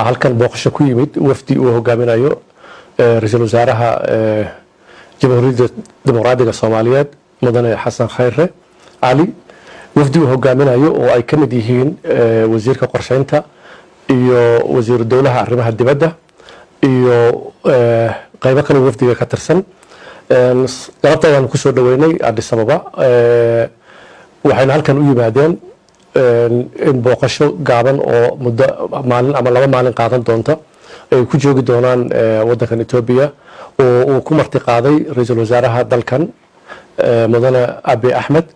halkan booqasho ku yimid wafdi uu hogaaminayo ra'iisul wasaaraha jamhuuriyadda dimuqraadiga Soomaaliyeed mudane Xasan Khayre Ali wafdi uu hogaaminayo oo ay kamid yihiin wasiirka qorsheynta iyo wasiir dawlaha arrimaha dibadda iyo qaybo kale wafdiga ka tirsan galabtaan ku soo dhaweynay Addis Ababa waxayna halkan u yimaadeen in booqasho gaaban oo muddo maalin ama laba maalin qaadan doonto ay ku joogi doonaan wadankan Itoobiya oo uu ku marti qaaday ra'iisul wasaaraha dalkan mudane Abiy Ahmed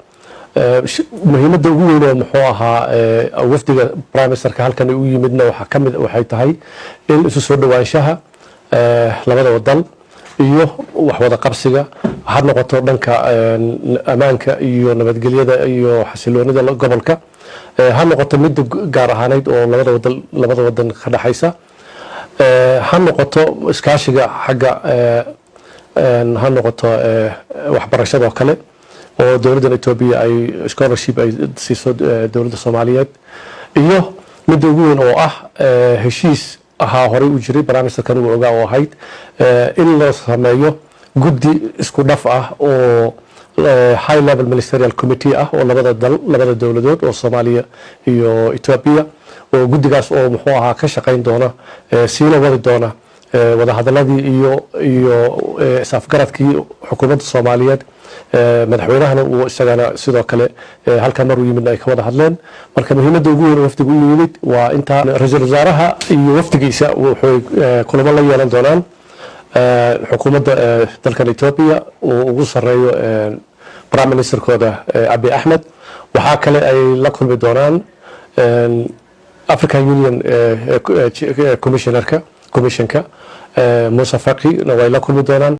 muhiimadda ugu weyn oo muxuu ahaa wafdiga prime ministerka halkan u yimidna waxay tahay in isu soo dhawaanshaha labada wadan iyo wax wada qabsiga had noqoto dhanka amaanka iyo nabadgelyada iyo xasiloonida gobolka ha noqoto mid gaar ahaaneed oo labada wadan ka dhaxaysa ha noqoto iskaashiga xagga ha noqoto waxbarashada kale oo dawladda Itoobiya ay scholarship ay siiso dawladda Soomaaliyeed iyo mid ugu weyn oo ah heshiis horey u jiray barnaamijkan uu ogaa oo ahayd in la sameeyo guddi isku dhaf ah oo high level ministerial committee ah oo labada dawladood oo Soomaaliya iyo Itoobiya oo guddigaas oo muxuu ahaa ka shaqeyn doona siina wadi doona wada hadaladii iyo safgaradkii xukuumadda Soomaaliyeed madaxweynahana uu isagana sidoo kale halka mar uu yimid ay ka wada hadleen marka muhiimadda ugu weyn wafdigu u yimid waa inta ra'iisul wasaaraha iyo wafdigiisa wuxuu kulamo la yeelan doonaan xukuumadda dalkan Itoobiya oo ugu sareeyo prime ministerkooda Abiy Ahmed waxa kale ay la kulmi doonaan African Union commissionka Musa Faki way la kulmi doonaan